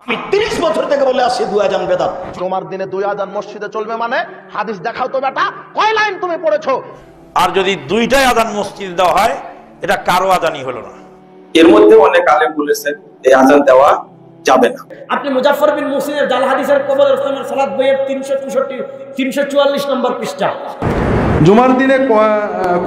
আমি 30 বছর থেকে বলে আসছি দুই আজান বেদাত। জুমার দিনে দুই আজান মসজিদে চলবে মানে হাদিস দেখাও তো বেটা, কয় লাইন তুমি পড়েছো? আর যদি দুইটাই আজান মসজিদে দেওয়া হয় এটা কারো আজানই হলো না। এর মধ্যে অনেক আলেম বলেছেন এই আজান দেওয়া যাবে না। আপনি মুজাফফর বিন মুহসিনের জাল হাদিসের কবরস্থানের সালাত বইয়ের 364 344 নম্বর পৃষ্ঠা। জুমার দিনে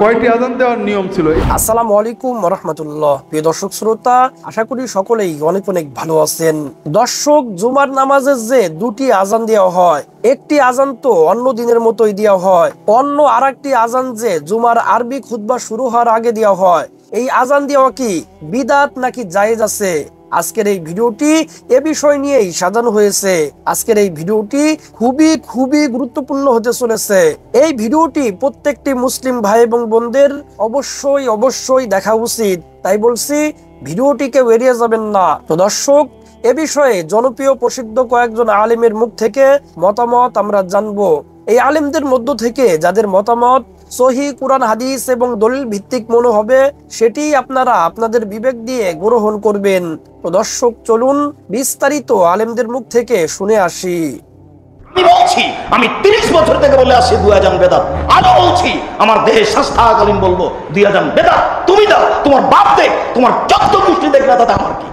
কয়টি আজান দেওয়ার নিয়ম ছিল? আসসালামু আলাইকুম ওয়া রাহমাতুল্লাহ। প্রিয় দর্শক শ্রোতা, আশা করি সকলেই অনেক অনেক ভালো আছেন। দর্শক, জুমার নামাজে যে দুটি আজান দেওয়া হয়, একটি আজান তো অন্য দিনের মতোই দেওয়া হয়, অন্য আরেকটি আজান যে জুমার আরবি খুতবা শুরু হওয়ার আগে দেওয়া হয়, এই আজান দেওয়া কি বিদআত নাকি জায়েজ আছে? আজকের এই ভিডিওটি এ বিষয় নিয়েই সাজানো হয়েছে। আজকের এই ভিডিওটি খুবই গুরুত্বপূর্ণ হতে চলেছে। এই ভিডিওটি প্রত্যেকটি মুসলিম ভাই এবং বোনদের অবশ্যই দেখা উচিত। তাই বলছি, ভিডিওটিকে এড়িয়ে যাবেন না। তো দর্শক, এ বিষয়ে জনপ্রিয় প্রসিদ্ধ কয়েকজন আলেমের মুখ থেকে মতামত আমরা জানবো। এই আলেমদের মধ্য থেকে যাদের মতামত সহিহ কুরআন হাদিস এবং দলিল ভিত্তিক মনে হবে, সেটি আপনারা আপনাদের বিবেক দিয়ে গ্রহণ করবেন। তো দর্শক, চলুন বিস্তারিত আলেমদের মুখ থেকে শুনে আসি। আমি বলছি, আমি 30 বছর থেকে বলে আসছি দুই আজান বেদাত। আরো বলছি, আমার দেহে শাস্তাকালীন বলবো দুই আজান বেদাত। তুমি দাও, তোমার বাপ দেখ, তোমার যত মুষ্টি দেখবে, তাতে আমার কি?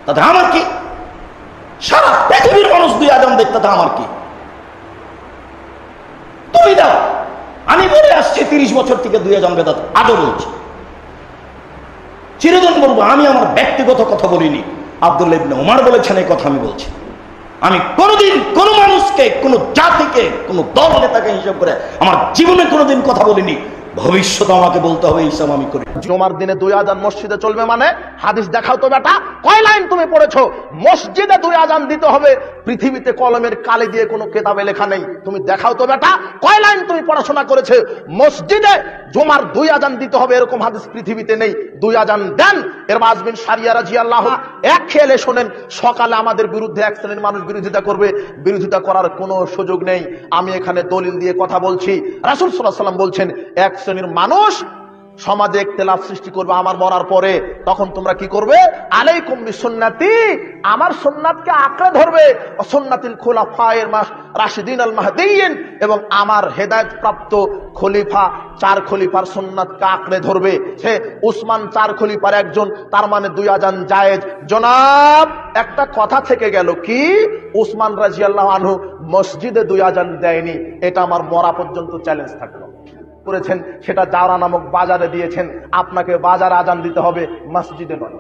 তাতে আমার কি? সারা পৃথিবীর মানুষ দুই আজান দেখ, তাতে আমার কি? তুমি দাও। আমি বলে আসছি 30 বছর থেকে দুই আজান বেদাত। আজও বলছি, চিরদিন বলবো। আমি আমার ব্যক্তিগত কথা বলিনি, আব্দুল্লাহ ইবনে ওমর বলেছেন এই কথা আমি বলছি। আমি কোনোদিন কোনো মানুষকে, কোনো জাতিকে, কোনো দল নেতাকে হিসাব করে আমার জীবনে কোনোদিন কথা বলিনি। ভবিষ্যতে আমাকে বলতে হবে, এই সব আমি করি। জুমার দিনে দুই আজান মসজিদে চলবে মানে হাদিস দেখাও তো বেটা, কয় লাইন তুমি পড়েছো? মসজিদে দুই আজান দিতে হবে, পৃথিবীতে কলমের কালি দিয়ে কোনো কেতাবে লেখা নেই। তুমি দেখাও তো বেটা, কয় লাইন তুমি পড়াশোনা করেছে? মসজিদে জুমার দুই আজান দিতে হবে এরকম হাদিস পৃথিবীতে নেই। দুই আজান দেন। ইরবাজ বিন সারিয়া রাদিয়াল্লাহু এক খেলে শোনেন, সকালে আমাদের বিরুদ্ধে এক শ্রেণীর মানুষ বিরোধিতা করবে, বিরোধিতা করার কোনো সুযোগ নেই। আমি এখানে দলিল দিয়ে কথা বলছি। রাসূল সাল্লাল্লাহু আলাইহি ওয়াসাল্লাম বলছেন, এক শ্রেণীর মানুষ সমাজে ইখতিলাফ সৃষ্টি করবে আমার মরার পরে। তখন তোমরা কি করবে? আলাইকুম বিসুন্নতি, আমার সুন্নাতকে আঁকড়ে ধরবে, ও সুন্নাতিল খুলাফায়ে রাশিদিন আল মাহদিয়িন, এবং আমার হেদায়েত প্রাপ্ত খলিফা, 4 খলিফার সুন্নাতকে আঁকড়ে ধরবে। সে উসমান 4 খলিফার একজন, তার মানে দুই আজান জায়েজ। জনাব, একটা কথা থেকে গেল, কি উসমান রাদিয়াল্লাহু আনহু মসজিদে দুই আজান দেয়নি, এটা আমার মরা পর্যন্ত চ্যালেঞ্জ থাকলো। করেছেন সেটা জাওরা নামক বাজারে দিয়েছেন। আপনাকে বাজারে আজান দিতে হবে, মসজিদে নয়।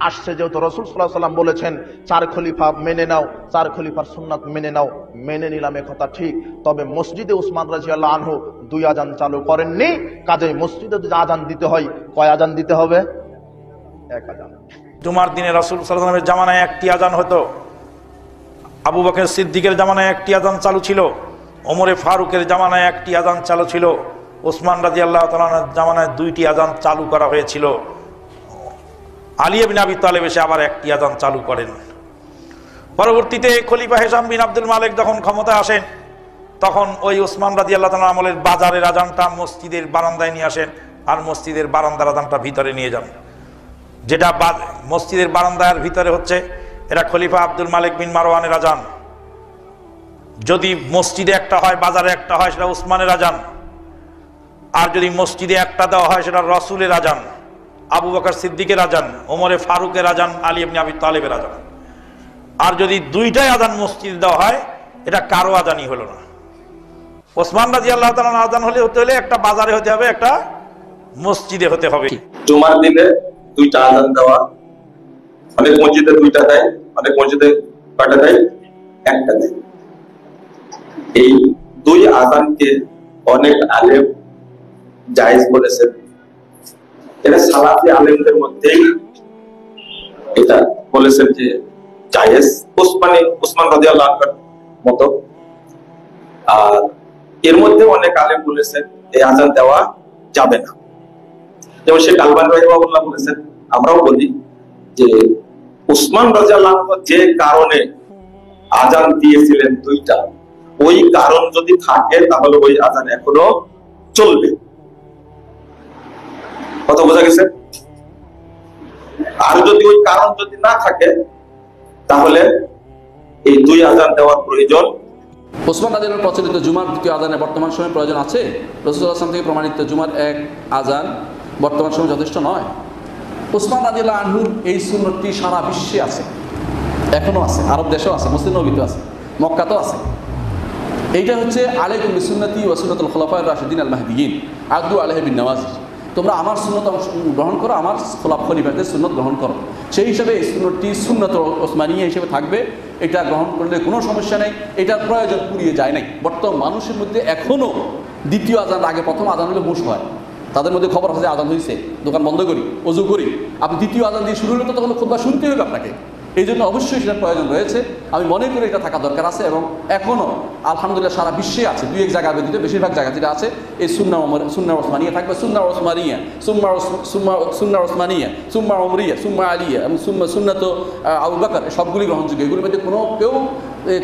আসছে যেহেতু রাসূল সাল্লাল্লাহু আলাইহি ওয়াসাল্লাম বলেছেন 4 খলিফা মেনে নাও, 4 খলিফার সুন্নাত মেনে নাও, মেনে নিলাম, এ কথা ঠিক। তবে মসজিদে উসমান রাদিয়াল্লাহু আনহু দুই আজান চালু করেননি। কাজেই মসজিদে যদি আজান দিতে হয়, কয় আজান দিতে হবে? এক আজান। জুমার দিনে রাসূল সাল্লাল্লাহু আলাইহি ওয়াসাল্লামের জামানায় একটি আজান হতো, আবু বকর সিদ্দিকের জামানায় একটি আজান চালু ছিল, ওমরে ফারুকের জামানায় একটি আজান চালু ছিল, ওসমান রাদিয়াল্লাহু তাআলার জামানায় 2টি আজান চালু করা হয়েছিল, আলী ইবনে আবি তালেব এসে আবার একটি আজান চালু করেন। পরবর্তীতে খলিফা হিশাম বিন আব্দুল মালিক যখন ক্ষমতায় আসেন, তখন ওই ওসমান রাদিয়াল্লাহু তাআলা আমলের বাজারের আজানটা মসজিদের বারান্দায় নিয়ে আসেন, আর মসজিদের বারান্দার আজানটা ভিতরে নিয়ে যান। যেটা মসজিদের বারান্দার ভিতরে হচ্ছে, এটা খলিফা আব্দুল মালিক বিন মারওয়ানের আজান। যদি মসজিদে একটা হয়, বাজারে একটা হয়, সেটা উসমানের আজান। আর যদি মসজিদে একটা দেওয়া হয়, সেটা রাসূলের আজান, আবু বকর সিদ্দিকের আজান, ওমরে ফারুকের আজান, আলী ইবনে আবি তালেবের আজান। আর যদি দুইটাই আজান মসজিদে দেওয়া হয়, এটা কারো আজানই হলো না। ওসমান রাদিয়াল্লাহু তাআলার আজান হতে হলে একটা বাজারে হতে হবে, একটা মসজিদে হতে হবে। জুমার দিনে দুইটা আজান দেওয়া, অনেক মসজিদে দুইটা দেয়, অনেক মসজিদে কয়টা দেয়? একটা দেয়। এই দুই আজানকে অনেক আলেম জায়েজ বলেছেন। এটা সালাফি আলেমদের মধ্যেই এটা বলেছেন যে জায়েজ, উসমান রাদিয়াল্লাহু আনহুর মতো। আর এর মধ্যে অনেক আলেম বলেছেন এই আজান দেওয়া যাবে না। যেমন শেখ আলবানী রাহিমাহুল্লাহ বলেছেন, আমরাও বলি যে উসমান রাদিয়াল্লাহু আনহু যে কারণে আজান দিয়েছিলেন দুইটা, ওই কারণ যদি থাকে তাহলে ওই আজান এখনো চলবে। কথা বোঝা গেছে? আর যদি ওই কারণ যদি না থাকে, তাহলে আজান দেওয়ার প্রয়োজন? ওসমান রাদিয়াল্লাহু প্রচলিত জুমার দ্বিতীয় আজানের বর্তমান সময়ে প্রয়োজন আছে? রাসূলুল্লাহ সাল্লাল্লাহু আলাইহি ওয়াসাল্লাম থেকে প্রমাণিত জুমার এক আজান বর্তমান সময়ে যথেষ্ট নয়। ওসমান রাদিয়াল্লাহু আনহুর এই সুন্নতটি সারা বিশ্বে আছে, এখনো আছে, আরব দেশেও আছে, মুসলিম নবীতেও আছে, মক্কাতেও আছে। এইটা হচ্ছে আলাইকুম বিসুন্নতি ওয়া সুন্নাতুল খুলাফায়ে রাশিদিন আল মাহদিয়িন আদু আলাইহি বিন নওয়াজির। তোমরা আমার সুন্নত গ্রহণ করো, আমার খলিফাদের সুন্নত গ্রহণ করো। সেই হিসাবে এই সুন্নতটি সুন্নত ওসমানিয়া হিসেবে থাকবে। এটা গ্রহণ করলে কোনো সমস্যা নেই, এটার প্রয়োজন পুড়িয়ে যায় নাই। বর্তমান মানুষের মধ্যে এখনও দ্বিতীয় আজান আগে প্রথম আজান হলে হুঁশ হয়, তাদের মধ্যে খবর আছে আজান হয়েছে, দোকান বন্ধ করি, অজু করি। আপনি দ্বিতীয় আজান দিয়ে শুরু হলে তো তখন খুতবা শুনতে হবে আপনাকে। এই জন্য অবশ্যই সেটার প্রয়োজন রয়েছে। আমি মনে করি এটা থাকা দরকার আছে, এবং এখনও আলহামদুলিল্লাহ সারা বিশ্বে আছে। দুই এক জায়গা ব্যতীত বেশিরভাগ জায়গা যেটা আছে এই সুন্নাহ ওসমানিয়া থাকবে। সুন্নাহ ওসমানিয়া, সুন্নাহ ওসমানিয়া, সুম্মা উমরিয়া, সুম্মা আলিয়া এবং সুন্নাত আবু বকর, সবগুলি গ্রহণযোগ্য। এগুলির মধ্যে কেউ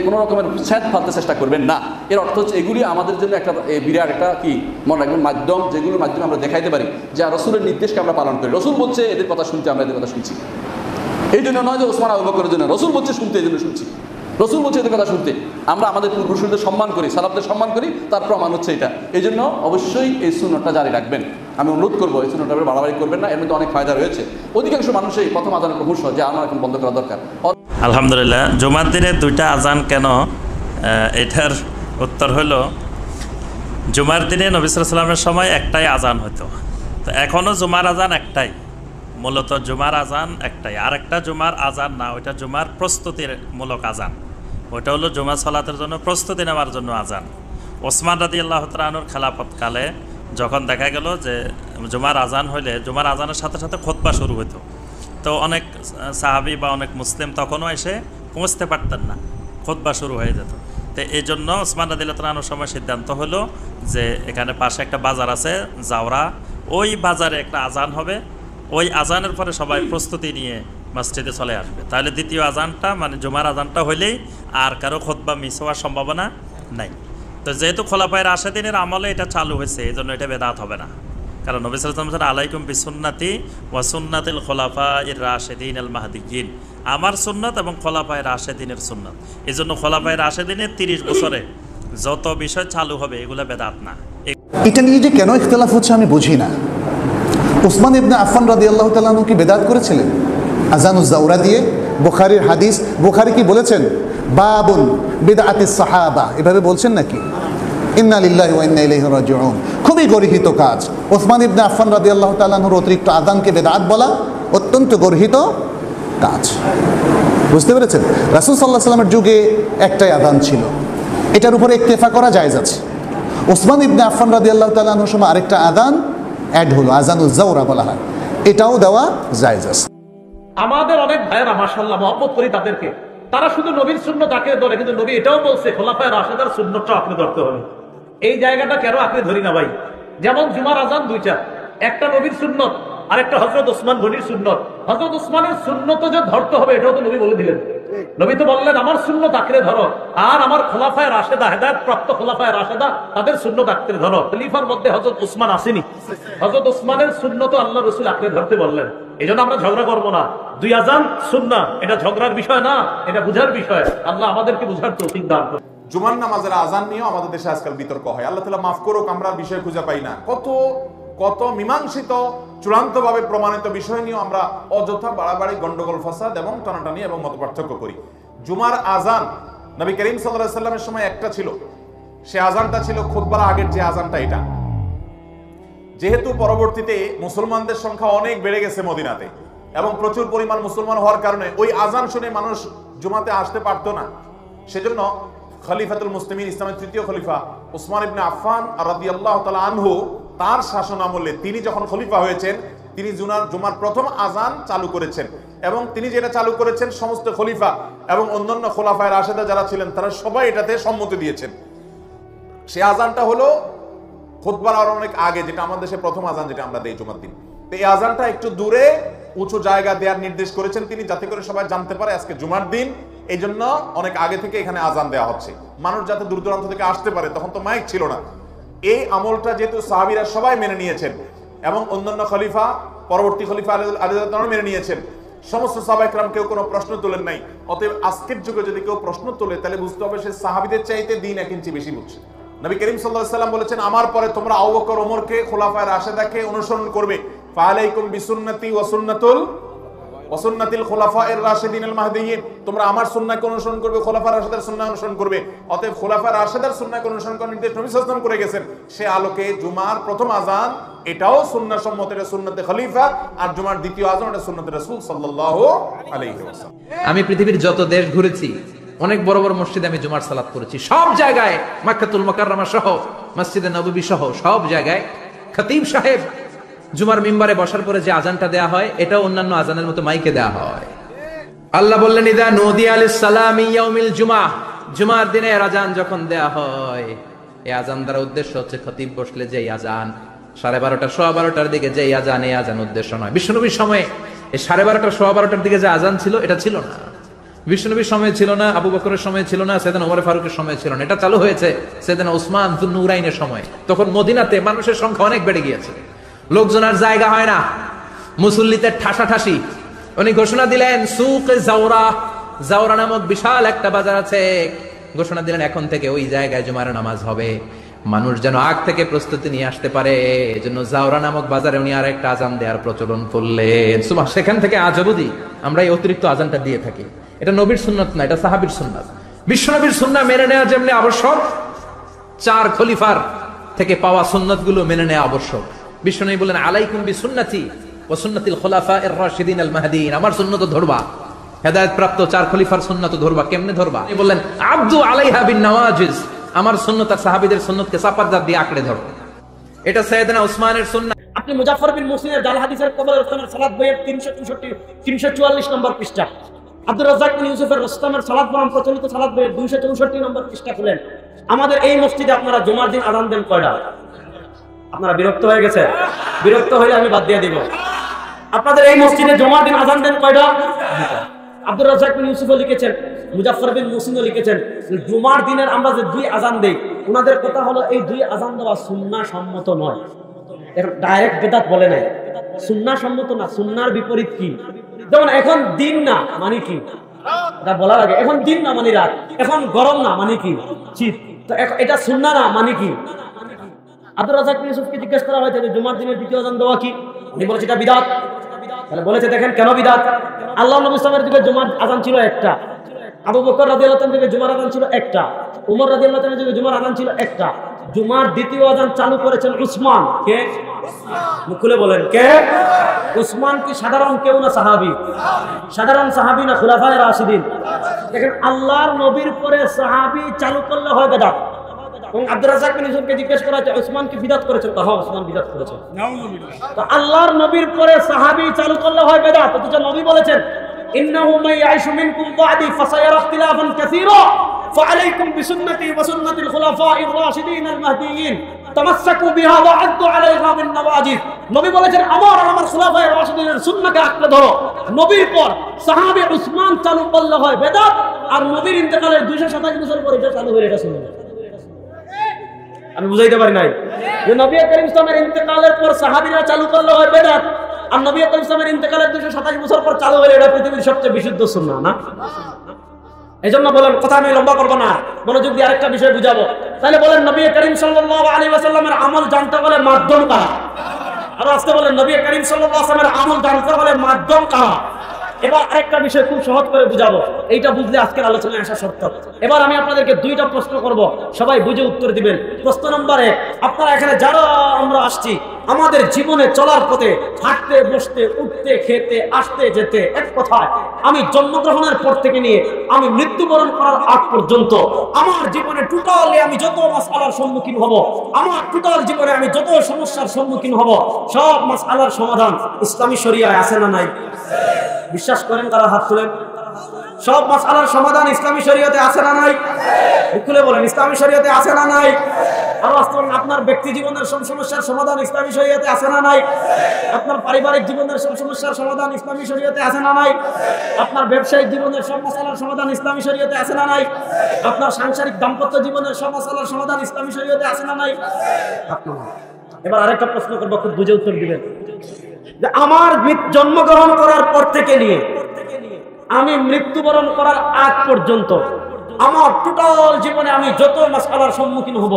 কোনো রকমের ছ্যাদ ফালতে চেষ্টা করবেন না। এর অর্থ হচ্ছে এগুলি আমাদের জন্য একটা বিরাট একটা কি মনে রাখবেন মাধ্যম, যেগুলোর মাধ্যমে আমরা দেখাইতে পারি যে রসুলের নির্দেশকে আমরা পালন করি। রসুল বলছে এদের কথা শুনতে, আমরা এদের কথা শুনছি। এই জন্য নয় যে ওসমান আবু বকরের জন্য, রসুল বলছে শুনতে, এই জন্য শুনছি। রসুল বলছে এদের কথা শুনতে, আমরা আমাদের পূর্বপুরুষদের সম্মান করি, সালাফদের সম্মান করি, তার প্রমাণ হচ্ছে এটা। এই জন্য অবশ্যই এই সুন্নতটা জারি রাখবেন। আমি অনুরোধ করবো এই সুন্নতটা বাড়াবাড়ি করবেন না, এর মধ্যে অনেক ফায়দা রয়েছে। অধিকাংশ মানুষই প্রথম আজানের হুঁশ হয় যে আমার এখন বন্ধ করা দরকার। আলহামদুলিল্লাহ, জুমার দিনে দুইটা আজান কেন, এটার উত্তর হলো জুমার দিনে নবী সাল্লাল্লাহু আলাইহি ওয়াসাল্লামের সময় একটাই আজান হতো, তো এখনও জুমার আজান একটাই, মূলত জুমার আজান একটাই। আর একটা জুমার আজান না, ওইটা জুমার প্রস্তুতির মূলক আজান, ওইটা হলো জুমা সালাতের জন্য প্রস্তুতি নেওয়ার জন্য আজান। ওসমান রাদিয়াল্লাহু তাআলা আনহুর খেলাফতকালে যখন দেখা গেল যে জুমার আজান হইলে জুমার আজানের সাথে সাথে খুতবা শুরু হতো, তো অনেক সাহাবী বা অনেক মুসলিম তখনও এসে পৌঁছতে পারতেন না, খুতবা শুরু হয়ে যেত। তো এই জন্য ওসমান রাদিয়াল্লাহু তাআলা আনহুর সময় সিদ্ধান্ত হলো যে এখানে পাশে একটা বাজার আছে জাওরা, ওই বাজারে একটা আজান হবে, ওই আজানের পরে সবাই প্রস্তুতি নিয়ে মসজিদে চলে আসবে। তাহলে দ্বিতীয় আজানটা মানে জুমার আজানটা হইলেই আর কারো খুতবা মিস হওয়ার সম্ভাবনা নাই। তো যেহেতু খোলাফায়ে রাশেদিনের আমলে এটা চালু হয়েছে, এই জন্য এটা বেদাত হবে না। কারণ নবী সাল্লাল্লাহু আলাইহি ওয়াসাল্লাম আলাইকুম বিসুন্নতি ওয়া সুন্নাতিল খুলাফায়ে রাশেদিন আল মাহদিয়িন, আমার সুন্নত এবং খোলাফায়ে রাশেদিনের সুন্নত। এই জন্য খোলাফায়ে রাশেদিনের 30 বছরে যত বিষয় চালু হবে এগুলো বেদাত না। এটা নিয়ে যে কেন ইখতিলাফ হচ্ছে আমি বুঝি না। উসমান ইবনে আফফান রাদিয়াল্লাহু তাআলা আনহু কি বেদাত করেছিলেন আজানুজ জাওরা দিয়ে? বুখারীর হাদিস, বুখারী কি বলেছেন? বাবুন বিদআতিস সাহাবা, এভাবে বলছেন নাকি? ইন্না লিল্লাহি ওয়া ইন্না ইলাইহি রাজিউন। খুবই গর্হিত কাজ। উসমান ইবনে আফফান রাদিয়াল্লাহু তাআলা আনহুর অতিরিক্ত আযানকে বেদাত বলা অত্যন্ত গর্হিত কাজ। বুঝতে পেরেছেন? রাসূল সাল্লাল্লাহু আলাইহি ওয়াসাল্লামের যুগে একটাই আযান ছিল, এটার উপরে ইক্তেফা করা জায়েজ আছে। উসমান ইবনে আফফান রাদিয়াল্লাহু তাআলা আনহুর সময় আরেকটা আযান অ্যাড হলো, আযানুজ জাওরা বলা হয়, এটাও দেওয়া জায়েজ আছে। আমাদের অনেক ভাইয়েরা মাশাআল্লাহ মহব্বত করি তাদেরকে, তারা শুধু নবীর সুন্নত আঁকড়ে ধরে, কিন্তু নবী এটাও বলছে খোলাফায়ে রাশেদার সুন্নতটা আঁকড়ে ধরতে হবে। এই জায়গাটা কেন আঁকড়ে ধরি না ভাই? যেমন জুমার আজান দুইটা, একটা নবীর সুন্নত আর একটা হযরত ওসমান গনির সুন্নত। হযরত ওসমানের সুন্নত যে ধরতে হবে এটাও তো নবী বলে দিলেন। নবী তো বললেন আমার সুন্নত আঁকড়ে ধরো, আর আমার খোলাফায়ে রাশেদা, হেদায়েত প্রাপ্ত খোলাফায়ে রাশেদা, তাদের সুন্নত আঁকড়ে ধরো। খলিফার মধ্যে হযরত ওসমান আসেনি, হযরত ওসমানের সুন্নত আল্লাহ রাসূল আঁকড়ে ধরতে বললেন। এই জন্য আমরা ঝগড়া করবো না। দুই আজান সুন্নাহ, এটা ঝগড়ার বিষয় না, এটা বুঝার বিষয়। আল্লাহ আমাদেরকে বুঝার তৌফিক দান করুন। জুমার নামাজের আজান নিয়েও আমাদের দেশে আজকাল বিতর্ক হয়। আল্লাহ তাআলা মাফ করুক, আমরা বিষয় খুঁজে পাই না। কত মীমাংসিত চূড়ান্তভাবে প্রমাণিত বিষয় নিয়েও আমরা অযথা বাড়াবাড়ি, গন্ডগোল, ফাসাদ এবং টানাটানি এবং মতপার্থক্য করি। জুমার আজান নবী করিম সাল্লাল্লাহু আলাইহি ওয়াসাল্লামের সময় একটা ছিল, সে আজানটা ছিল খুতবার আগের যে আজানটা। এটা যেহেতু পরবর্তীতে মুসলমানদের সংখ্যা অনেক বেড়ে গেছে মদিনাতে, এবং প্রচুর পরিমাণ মুসলমান হওয়ার কারণে ওই আজান শুনে মানুষ জুমাতে আসতে পারতো না, সেজন্য খলিফাতুল মুসলিমিন, ইসলামের তৃতীয় খলিফা উসমান ইবনে আফফান রাদিয়াল্লাহু তাআলা আনহু, তার শাসন আমলে তিনি যখন খলিফা হয়েছেন, তিনি জুমার প্রথম আজান চালু করেছেন। এবং তিনি যেটা চালু করেছেন সমস্ত খলিফা এবং অন্যান্য খোলাফায়ে রাশেদা যারা ছিলেন তারা সবাই এটাতে সম্মতি দিয়েছেন। সে আজানটা হলো খুতবার আর অনেক আগে, যেটা আমাদের দেশে প্রথম আজান যেটা আমরা দেই জুমার দিন। তো এই আজানটা একটু দূরে উঁচু জায়গা দেওয়ার নির্দেশ করেছেন তিনি, যাতে করে সবাই জানতে পারে আজকে জুমার দিন। এই জন্য অনেক আগে থেকে এখানে আজান দেওয়া হচ্ছে, মানুষ যাতে দূর দূরান্ত থেকে আসতে পারে। তখন তো মাইক ছিল না। এই আমলটা যেহেতু সাহাবীরা সবাই মেনে নিয়েছেন এবং অন্যান্য খলিফা, পরবর্তী খলিফা আলী রাদিয়াল্লাহু আনহু মেনে নিয়েছেন, সমস্ত সাহাবায়ে কেরাম কেউ কোনো প্রশ্ন তোলেন নাই। অতএব আজকের যুগে যদি কেউ প্রশ্ন তোলে তাহলে বুঝতে হবে সে সাহাবীদের চাইতে দিন 1 ইঞ্চি বেশি বুঝছে। নবী করিম সাল্লাল্লাহু আলাইহি ওয়াসাল্লাম বলেছেন, আমার পরে তোমরা আবু বকর ওমরকে খুলাফায়ে রাশিদাকে অনুসরণ করবে। ফালাইকুম বিসুন্নতি ওয়া সুন্নাতিল খুলাফায়ের রাশিদিনিল মাহদিয়িন, তোমরা আমার সুন্নাহকে অনুসরণ করবে, খুলাফায়ে রাশিদের সুন্নাহ অনুসরণ করবে। অতএব খুলাফায়ে রাশিদের সুন্নাহকে অনুসরণ করার নির্দেশ নবী সাল্লাল্লাহু আলাইহি ওয়াসাল্লাম করে গেছেন। সে আলোকে জুমার প্রথম আযান এটাও সুন্নাহ সম্মত, এটা সুন্নতে খলিফা, আর জুমার দ্বিতীয় আযান এটা সুন্নতে রাসূল সাল্লাল্লাহু আলাইহি ওয়াসাল্লাম। আমি পৃথিবীর যত দেশ ঘুরেছি, অনেক বড় বড় মসজিদে আমি জুমার সালাত করেছি। সব জায়গায় মক্কাতুল মুকাররমা সহ মসজিদে নববী সহ সব জায়গায় খতিব সাহেব জুমার মিম্বারে বসার পরে যে আজানটা দেয়া হয় এটা অন্যান্য আজানের মতো মাইকে দেয়া হয়। আল্লাহ বললেন, ইদা নুদিয়া লিস-সালামি ইয়াউমিল জুমআহ, জুমার দিনে আজান যখন দেয়া হয়, এই আজান দ্বারা উদ্দেশ্য হচ্ছে খতিব বসলে যে আজান 12:30 12:15 দিকে যে আজান, এই আজান উদ্দেশ্য নয়। বিশ্বনবীর সময়ে এই 12:30 12:15 দিকে যে আজান ছিল এটা ছিল না। বিশ্বনবীর সময় ছিল না, আবু বকরের সময় ছিল না, সাইয়েদনা ওমর ফারুকের সময় ছিল না। এটা চালু হয়েছে সাইয়েদনা উসমান যুন নুরাইনের সময়। তখন মদিনাতে মানুষের সংখ্যা অনেক বেড়ে গিয়েছে, লোকজন আর জায়গা হয় না, মুসল্লিতে ঠাসাঠাসি। উনি ঘোষণা দিলেন, সুক জাওরা, জাওরা নামক বিশাল একটা বাজার আছে, ঘোষণা দিলেন এখন থেকে ওই জায়গায় জুমার নামাজ হবে। মানুষ যেন আগ থেকে প্রস্তুতি নিয়ে আসতে পারে, এজন্য জাওরা নামক বাজারে উনি আর একটা আজান দেওয়ার প্রচলন করলেন। সুবহান। সেখান থেকে আজ অবধি আমরা এই অতিরিক্ত আজানটা দিয়ে থাকি। এটা নবীর সুন্নাত না, এটা সাহাবীর সুন্নাত। বিশ্বনবীর সুন্নাহ মেনে নেওয়া যেমনি আবশ্যক, 4 খলিফার থেকে পাওয়া সুন্নাতগুলো মেনে নেওয়া আবশ্যক। বিশ্বনবী বলেন, আলাইকুম বিসুন্নতি ওয়া সুন্নাতিল খুলাফায়ের রাশিদিন আল মাহদিয়িন, আমার সুন্নাত ধরবা, হেদায়েত প্রাপ্ত 4 খলিফার সুন্নাত ধরবা। কেমনে ধরবা? তিনি বললেন, আব্দু আলাইহা বিন নওয়াজিজ, আমার সুন্নাত আর সাহাবীদের সুন্নাতকে চাপার দিয়ে আঁকড়ে ধরো। এটা সাইয়েদনা উসমানের সুন্নাত। আপনি মুজাফফর বিন মুহসিনের জাল হাদিসের কবরের ওখানের সালাত বইয়ের 364 344 নম্বর পৃষ্ঠা, আব্দুর রাজ্জাক বিন ইউসুফের রুস্তামের সালাত বনাম প্রচলিত সালাত বইয়ের 264 নম্বর পৃষ্ঠা খুলেন। আমাদের এই মসজিদে আপনারা জুমার দিন আযান দেন কয়টা? আপনারা বিরক্ত হয়ে গেছে? বিরক্ত হইলে আমি বাদ দিয়ে দিব। আপনাদের এই মসজিদে জুমার দিন আযান দেন কয়টা? আব্দুর রাজ্জাক বিন ইউসুফও লিখেছেন, মুজাফফর বিন মুহসিনও লিখেছেন, জুমার দিনের আমরা যে 2 আযান দেই, ওনাদের কথা হলো এই 2 আযান দেওয়া সুন্নাহ সম্মত নয়। এখন ডাইরেক্ট বেদাত বলে নাই, সুন্নাহ সম্মত না। সুন্নাহর বিপরীত কি? যেমন এখন দিন না মানে কি, এটা বলার আগে, এখন দিন না মানে রাত, এখন গরম না মানে কি শীত, তো এটা সুন্নাহ না মানে কি? আব্দুর রাজ্জাক বিন ইউসুফকে জিজ্ঞেস করা হয়েছে যে জুমার দিনের দ্বিতীয় আযান দেওয়া কি? উনি বলেছে এটা বিদআত। তাহলে বলেছে দেখেন কেন বিদআত। আল্লাহ নবী সাল্লাল্লাহু আলাইহি ওয়াসাল্লামের যুগে জুমার আযান ছিল একটা, আবু বকর রাদিয়াল্লাহু তাআলার যুগে জুমার আযান ছিল একটা, ওমর রাদিয়াল্লাহু তাআলার যুগে জুমার আযান ছিল একটা। জুমার দ্বিতীয় আযান চালু করেছেন উসমান। কে? মুখ খুলে বলেন কে? উসমান কি সাধারণ কেউ না সাহাবী? সাধারণ সাহাবী না খুলাফায়ে রাশিদিন? দেখেন আল্লাহর নবীর পরে সাহাবী চালু করলে হয় বিদআত। এবং আব্দুর রাজ্জাক বিন ইউসুফকে জিজ্ঞেস করা হয়েছে উসমান কি বিদআত করেছেন? হ্যাঁ, উসমান বিদআত করেছেন। তো আল্লাহর নবীর পরে সাহাবী চালু করলে হয় বিদআত। অথচ নবী বলেছেন, ইন্নাহু মান ইয়াইশু মিনকুম বা'দি ফাসায়ারা ইখতিলাফান কাসীরা ফাআলাইকুম বিসুন্নতি ওয়া সুন্নাতিল খুলাফাইর রাশিদিন আল মাহদিয়িন তামাসসাকু বিহা ওয়া আদ্দু আলাইহা বিন নওয়াজিজ। নবী বলেছেন, আমার আর আমার খুলাফায়ে রাশিদিনের সুন্নাহকে আঁকড়ে ধরো। নবীর পর সাহাবী উসমান চালু করলে হয় বিদআত, আর নবীর ইন্তেকালের 227 বছর পরে এটা চালু হয়ে এটা সুন্নাহ। আমি বুঝাইতে পারি নাই যে নবী করিম সাল্লাল্লাহু আলাইহি ইন্তেকালের পর সাহাবীরা চালু করলে হয় বিদআত, আর নবী করিম সাল্লাল্লাহু আলাইহি ইন্তেকালের 227 বছর পর চালু হলে এটা পৃথিবীর সবচেয়ে বিশুদ্ধ সুন্নাহ না? এজন্য বলেন, কথা আমি লম্বা করব না, মনোযোগ দিয়ে আরেকটা বিষয় বুঝাবো। তাহলে বলেন, নবী করিম সাল্লাল্লাহু আলাইহি ওয়াসাল্লামের আমল জানতে হলে মাধ্যম কারা? আর আজকে বলেন, নবী করিম সাল্লাল্লাহু আলাইহি ওয়াসাল্লামের আমল জানতে হলে মাধ্যম কারা? এবার আরেকটা বিষয় খুব সহজ করে বুঝাবো, এইটা বুঝলে আজকের আলোচনায় আসা সত্য। এবার আমি আপনাদেরকে 2টা প্রশ্ন করব, সবাই বুঝে উত্তর দিবেন। প্রশ্ন নম্বর 1, আপনারা এখানে যারা আমরা আসছি, আমাদের জীবনে চলার পথে হাঁটতে বসতে উঠতে খেতে আসতে যেতে, এক কথায় আমি জন্মগ্রহণের পর থেকে নিয়ে আমি মৃত্যুবরণ করার আগ পর্যন্ত আমার জীবনে টোটালি আমি যত মাসআলার সম্মুখীন হব, আমার টোটাল জীবনে আমি যত সমস্যার সম্মুখীন হব, সব মাসআলার সমাধান ইসলামী শরিয়ায় আছে না নাই? বিশ্বাস করেন কারা? হাত তুলেন। সব মাসআলার সমাধান ইসলামী শরীয়তে আছে না নাই? খুলে বলেন, ইসলামী শরীয়তে আছে না নাই? আর বাস্তবে আপনার ব্যক্তি জীবনের সব সমস্যার সমাধান ইসলামী শরীয়তে আছে না নাই? আপনার পারিবারিক জীবনের সব সমস্যার সমাধান ইসলামী শরীয়তে আছে না নাই? আপনার ব্যবসায়িক জীবনের সব মাসআলার সমাধান ইসলামী শরীয়তে আছে না নাই? আপনার সাংসারিক দাম্পত্য জীবনের সব মাসআলার সমাধান ইসলামী শরীয়তে আছে না নাই? এবার আরেকটা প্রশ্ন করব, খুব বুঝে উত্তর দিবেন। যে আমার জন্মগ্রহণ করার পর থেকে নিয়ে আমি মৃত্যুবরণ করার আগ পর্যন্ত আমার টোটাল জীবনে আমি যত মাসআলার সম্মুখীন হব,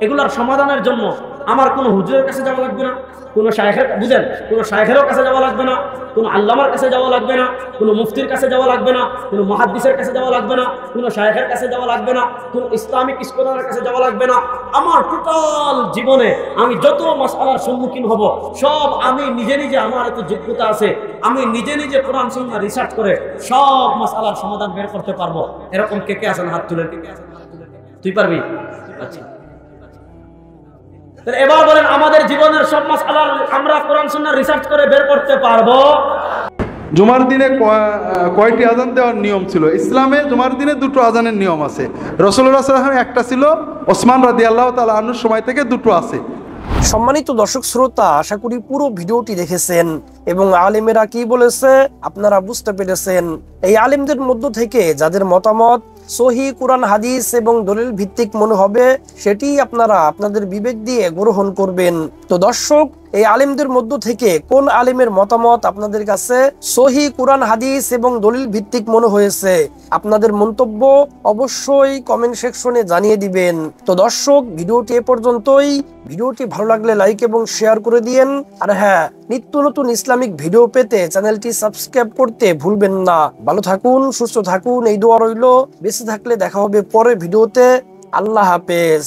এগুলার সমাধানের জন্য আমার কোনো হুজুরের কাছে যাওয়া লাগবে না, কোনো শায়েখের, বুঝেন, কোনো শায়েখেরও কাছে যাওয়া লাগবে না, কোনো আল্লামার কাছে যাওয়া লাগবে না, কোনো মুফতির কাছে যাওয়া লাগবে না, কোনো মুহাদ্দিসের কাছে যাওয়া লাগবে না, কোনো শায়েখের কাছে যাওয়া লাগবে না, কোনো ইসলামিক স্কলারের কাছে যাওয়া লাগবে না। আমার টোটাল জীবনে আমি যত মাসআলার সম্মুখীন হব সব আমি নিজে নিজে, আমার এত যোগ্যতা আছে, আমি নিজে নিজে কোরআন সুন্নাহ রিসার্চ করে সব মাসআলার সমাধান বের করতে পারবো। এরকম কে কে আছেন? হাত তুলেন। তুই পারবি? আচ্ছা, এবার বলেন, আমাদের জীবনের সব মাসআলা আমরা কোরআন সুন্নাহ রিসার্চ করে বের করতে পারবো? জুমার দিনে কয়টি আজান দেওয়ার নিয়ম ছিল? ইসলামে জুমার দিনে দুটো আজানের নিয়ম আছে। রাসূলুল্লাহ সাল্লাল্লাহু আলাইহি ওয়াসাল্লাম একটা ছিল, ওসমান রাদিয়াল্লাহু তাআলা আনহুর সময় থেকে দুটো আছে। সম্মানিত দর্শক শ্রোতা, আশা করি পুরো ভিডিওটি দেখেছেন এবং আলেমেরা কি বলেছে আপনারা বুঝতে পেরেছেন। এই আলেমদের মধ্য থেকে যাদের মতামত সহিহ কুরআন হাদিস এবং দলিল ভিত্তিক মনে হবে সেটি আপনারা আপনাদের বিবেক দিয়ে গ্রহণ করবেন। তো দর্শক, এই আলেমদের মধ্য থেকে কোন আলেমের মতামত আপনাদের কাছে সহিহ কুরআন হাদিস এবং দলিল ভিত্তিক মনে হয়েছে আপনাদের মন্তব্য অবশ্যই কমেন্ট সেকশনে জানিয়ে দিবেন। তো দর্শক, ভিডিওটি এ পর্যন্তই। ভিডিওটি ভালো লাগলে লাইক এবং শেয়ার করে দিয়েন। আর হ্যাঁ, নিত্য নতুন ইসলামিক ভিডিও পেতে চ্যানেলটি সাবস্ক্রাইব করতে ভুলবেন না। ভালো থাকুন, সুস্থ থাকুন, এই দোয়া রইল। বেঁচে থাকলে দেখা হবে পরের ভিডিওতে। আল্লাহ হাফেজ।